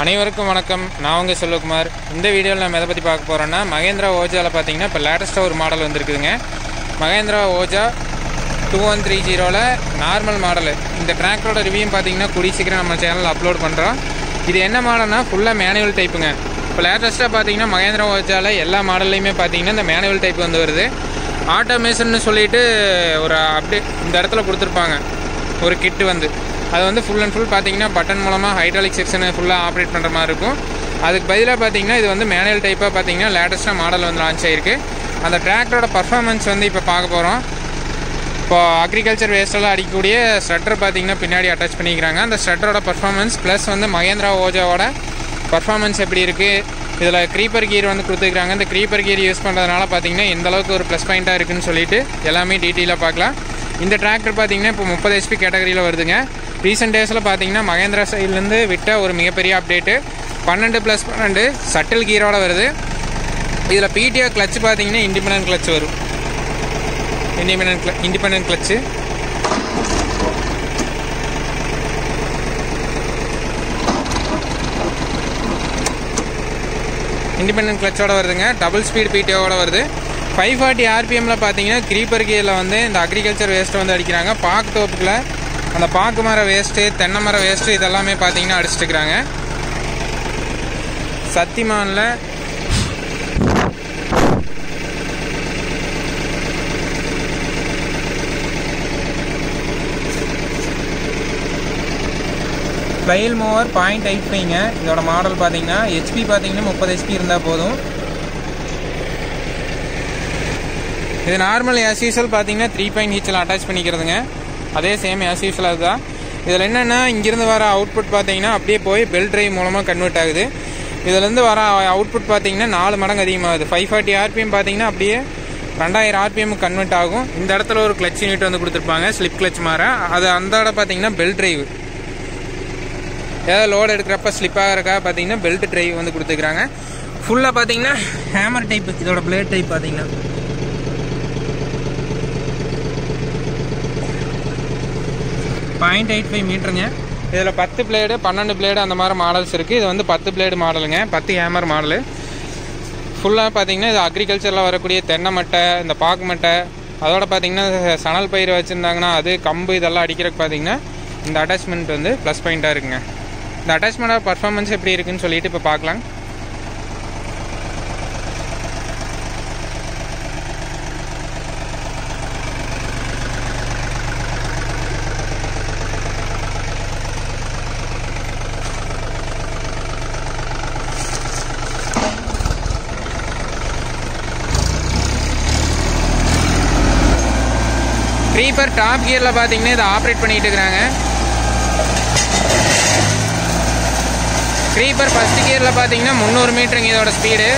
அனைவருக்கும் வணக்கம். நான் உங்கள் செல்வகுமார். இந்த வீடியோவில் நம்ம எதை பற்றி பார்க்க போகிறோன்னா, மகேந்திரா ஓஜாவில் பார்த்தீங்கன்னா இப்போ லேட்டஸ்ட்டாக ஒரு மாடல் வந்துருக்குதுங்க. Mahindra Oja 2130 normal model. இந்த டிராக்டரோட ரிவ்யூ பார்த்தீங்கன்னா கூடிய சீக்கிரம் நம்ம சேனலில் அப்லோட் பண்ணுறோம். இது என்ன மாடல்னா ஃபுல்லாக மேனுவல் டைப்புங்க. இப்போ லேட்டஸ்ட்டாக பார்த்தீங்கன்னா மகேந்திரா ஓஜாவில் எல்லா மாடல்லையுமே பார்த்தீங்கன்னா இந்த மேனுவல் டைப் வந்து வருது. ஆட்டோமேஷன்னு சொல்லிட்டு ஒரு அப்டேட் இந்த இடத்துல கொடுத்துருப்பாங்க, ஒரு கிட்டு வந்து அது வந்து ஃபுல் அண்ட் ஃபுல் பார்த்தீங்கன்னா பட்டன் மூலமாக ஹைட்ராலிக் செக்ஷனை ஃபுல்லாக ஆப்ரேட் பண்ணுற மாதிரி இருக்கும். அதுக்கு பதிலாக பார்த்தீங்கன்னா இது வந்து மேனுவல் டைப்பாக பார்த்தீங்கன்னா லேட்டஸ்ட்டாக மாடல் வந்து லான்ச் ஆகிருக்கு. அந்த டிராக்டரோட பர்ஃபார்மன்ஸ் வந்து இப்போ பார்க்க போகிறோம். இப்போ அக்ரிகல்ச்சர் வேஸ்ட்டெல்லாம் அடிக்கக்கூடிய ஸ்ட்ரட்டர் பார்த்தீங்கன்னா பின்னாடி அட்டாச் பண்ணிக்கிறாங்க. அந்த ஸ்ட்ரட்டரோட பர்ஃபார்மன்ஸ் ப்ளஸ் வந்து மகேந்திரா ஓஜாவோட பர்ஃபார்மன்ஸ் எப்படி இருக்குது, இதில் க்ரீப்பர் கீர் வந்து கொடுத்துருக்காங்க. இந்த க்ரீப்பர் கீர் யூஸ் பண்ணுறதுனால பார்த்தீங்கன்னா எந்த அளவுக்கு ஒரு ப்ளஸ் பாயிண்ட்டாக இருக்குதுன்னு சொல்லிட்டு எல்லாமே டீட்டெயிலாக பார்க்கலாம். இந்த டிராக்டர் பார்த்தீங்கன்னா இப்போ 30 HP கேட்டகரியில் வருதுங்க. ரீசெண்ட் டேஸில் பார்த்தீங்கன்னா மகேந்திரா சைட்லேருந்து விட்ட ஒரு மிகப்பெரிய அப்டேட்டு 12+12 சட்டில் கீரோட வருது. இதில் பிடிஆர் கிளச்சு பார்த்தீங்கன்னா இண்டிபெண்டன்ட் கிளச் வரும். இண்டிபெண்டன்ட் கிளச்சு இண்டிபெண்டன்ட் கிளச்சோட வருதுங்க. டபுள் ஸ்பீட் பிடிஓட வருது. 540 RPMல பார்த்தீங்கன்னா க்ரீப்பர் கீரில் வந்து இந்த அக்ரிகல்ச்சர் வேஸ்ட்டை வந்து அடிக்கிறாங்க. பாக்கு தோப்புக்குள்ள அந்த பாக்கு மர வேஸ்ட்டு, தென்னை மர வேஸ்ட்டு இதெல்லாமே பார்த்தீங்கன்னா அடிச்சுட்டுருக்குறாங்க. சத்திமானில் ட்ரையல் மூவர் 0.85ங்க. இதோட மாடல் பார்த்தீங்கன்னா HP பார்த்தீங்கன்னா 30 HP இருந்தால் போதும். இது நார்மல் ஆஸ் யூஸ்வல் பார்த்தீங்கன்னா 3 ஹீச்சில் அட்டாச் பண்ணிக்கிறதுங்க. அதே சேம் ஆஸ் யூஸ்வல் அதுதான். இதில் என்னென்னா இங்கேருந்து வர அவுட்புட் பார்த்தீங்கன்னா அப்படியே போய் பெல் ட்ரைவ் மூலமாக கன்வெர்ட் ஆகுது. இதிலேருந்து வர அவுட்புட் பார்த்தீங்கன்னா 4 மடங்கு அதிகமாகுது. 540 RPM பார்த்தீங்கன்னா அப்படியே 2000 RPM கன்வெர்ட் ஆகும். இந்த இடத்துல ஒரு கிளச் யூனிட் வந்து கொடுத்துருப்பாங்க, ஸ்லிப் கிளச் மாற. அது அந்த இடம் பார்த்தீங்கன்னா பெல் ட்ரைவ், ஏதாவது லோடு எடுக்கிறப்ப ஸ்லிப் ஆகிறக்காக பார்த்தீங்கன்னா பெல்ட் ட்ரைவ் வந்து கொடுத்துருக்குறாங்க. ஃபுல்லாக பார்த்தீங்கன்னா ஹேமர் டைப். இதோட பிளேட் டைப் பார்த்தீங்கன்னா 0.85 மீட்டருங்க. இதில் 10 பிளேடு 12 பிளேடு அந்த மாதிரி மாடல்ஸ் இருக்குது. இது வந்து 10 பிளேடு மாடலுங்க, 10 ஹேமர் மாடலு. ஃபுல்லாக பார்த்தீங்கன்னா இது அக்ரிகல்ச்சரில் வரக்கூடிய தென்னை மட்டை, இந்த பாக்கு மட்டை, அதோட பார்த்தீங்கன்னா சணல் பயிர் வச்சுருந்தாங்கன்னா அது கம்பு இதெல்லாம் அடிக்கிறதுக்கு பார்த்தீங்கன்னா இந்த அட்டாச்மெண்ட் வந்து ப்ளஸ் பாயிண்ட்டாக இருக்குங்க. இந்த அட்டாச்மெண்ட்டோட பர்ஃபார்மன்ஸ் எப்படி இருக்குன்னு சொல்லிட்டு இப்போ பார்க்கலாம். க்ரீப்பர் டாப் கியரில் பார்த்தீங்கன்னா இதை ஆப்ரேட் பண்ணிட்டு இருக்கிறாங்க. க்ரீப்பர் ஃபர்ஸ்ட் கியரில் பார்த்தீங்கன்னா 300 மீட்டருங்க இதோட ஸ்பீடு.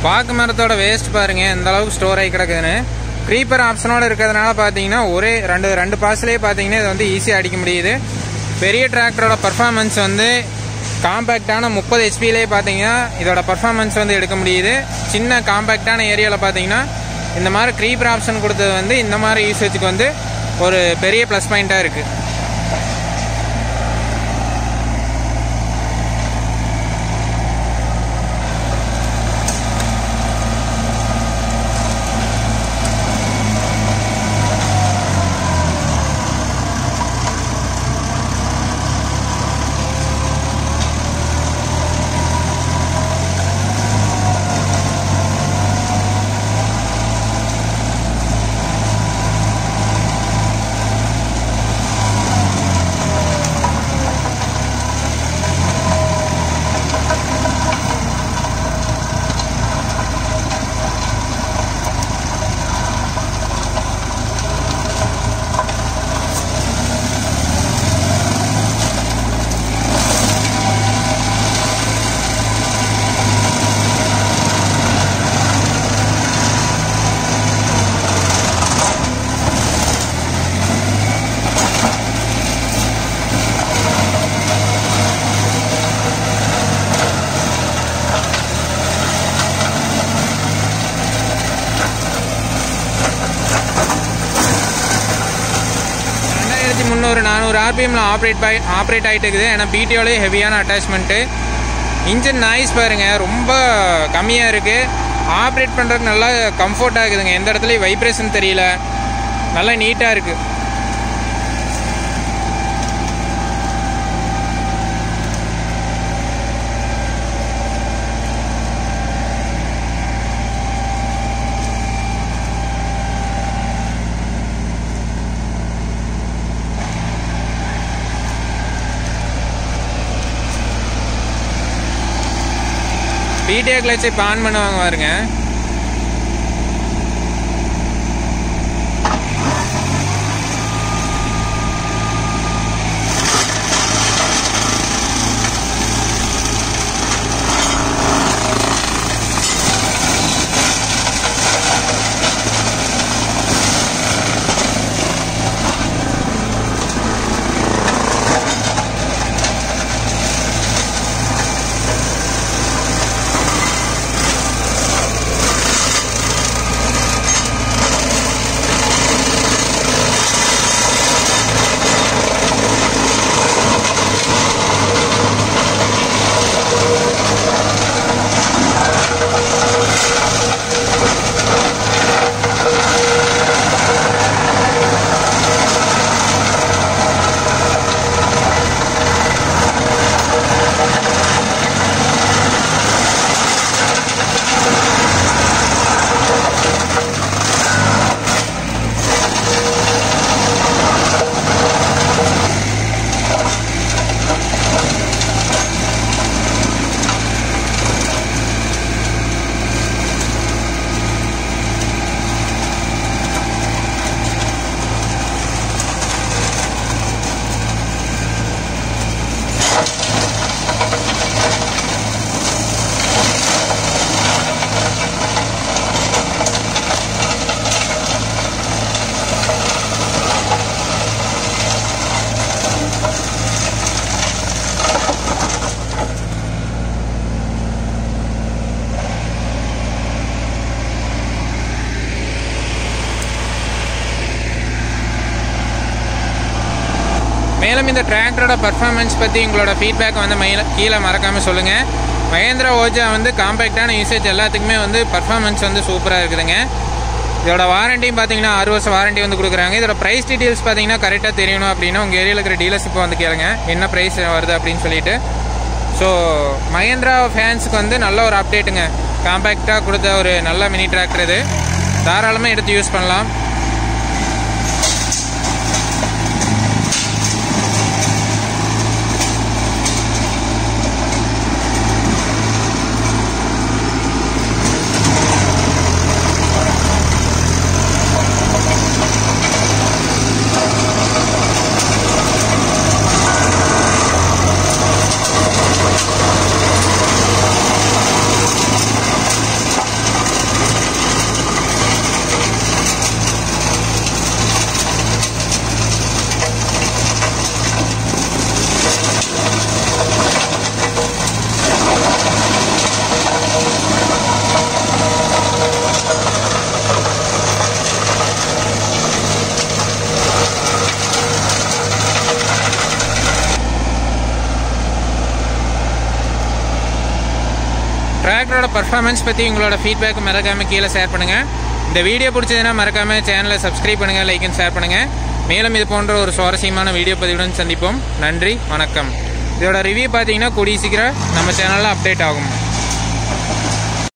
பாக்கு மரத்தோட வேஸ்ட் பாருங்கள் எந்த அளவுக்கு ஸ்டோர் ஆகி கிடக்குதுன்னு. க்ரீப்பர் ஆப்ஷனோடு இருக்கிறதுனால பார்த்தீங்கன்னா ஒரே ரெண்டு பாஸ்லேயே பார்த்தீங்கன்னா இது வந்து ஈஸியாக அடிக்க முடியுது. பெரிய டிராக்டரோட பர்ஃபார்மன்ஸ் வந்து காம்பேக்டான 30 ஹெச்பிலே பார்த்தீங்கன்னா இதோட பர்ஃபார்மன்ஸ் வந்து எடுக்க முடியுது. சின்ன காம்பேக்டான ஏரியாவில் பார்த்தீங்கன்னா இந்த மாதிரி க்ரீப்பர் ஆப்ஷன் கொடுத்தது வந்து இந்த மாதிரி யூசேஜுக்கு வந்து ஒரு பெரிய ப்ளஸ் பாயிண்ட்டாக இருக்குது. ஒரு 400 RPMல ஆப்ரேட் ஆகிட்டு இருக்குது. ஏன்னா பிடிஓலேயே ஹெவியான அட்டாச்மெண்ட்டு. இன்ஜின் நாய்ஸ் பாருங்கள் ரொம்ப கம்மியாக இருக்குது. ஆப்ரேட் பண்ணுறதுக்கு நல்லா கம்ஃபர்ட்டாக இருக்குதுங்க. எந்த இடத்துலையும் வைப்ரேஷன் தெரியல, நல்லா நீட்டாக இருக்குது. பிடிஏ கிளட்சை இப்போ ஆன் பண்ணுவாங்க பாருங்க. மேலும் இந்த டிராக்டரோட பர்ஃபார்மன்ஸ் பற்றி உங்களோட ஃபீட்பேக் வந்து கீழே மறக்காமல் சொல்லுங்கள். மகேந்திரா ஓஜா வந்து காம்பேக்டான யூசேஜ் எல்லாத்துக்குமே வந்து பர்ஃபார்மன்ஸ் வந்து சூப்பராக இருக்குதுங்க. இதோட வாரண்டியும் பார்த்தீங்கன்னா 6 வருஷம் வாரண்டி வந்து கொடுக்குறாங்க. இதோட ப்ரைஸ் டீட்டெயில்ஸ் பார்த்தீங்கன்னா கரெக்டாக தெரியணும் அப்படின்னா உங்கள் ஏரியாவில் இருக்கிற டீலர்ஷிப்பை வந்து கேளுங்க என்ன ப்ரைஸ் வருது அப்படின்னு சொல்லிட்டு. ஸோ மகேந்திரா ஃபேன்ஸுக்கு வந்து நல்ல ஒரு அப்டேட்டுங்க. காம்பேக்டாக கொடுத்த ஒரு நல்ல மினி டிராக்டர் இது. தாராளமாக எடுத்து யூஸ் பண்ணலாம். டிராக்டரோட பர்ஃபார்மன்ஸ் பற்றி உங்களோட ஃபீட்பேக் மறக்காமல் கீழே ஷேர் பண்ணுங்கள். இந்த வீடியோ பிடிச்சதுன்னா மறக்காமல் சேனலை சப்ஸ்கிரைப் பண்ணுங்கள், லைக் அண்ட் ஷேர் பண்ணுங்கள். மேலும் இது போன்ற ஒரு சுவாரஸ்யமான வீடியோ பதிவுடன் சந்திப்போம். நன்றி, வணக்கம். இதோட ரிவ்யூ பார்த்தீங்கன்னா கூடிய சீக்கிரம் நம்ம சேனலில் அப்டேட் ஆகும்.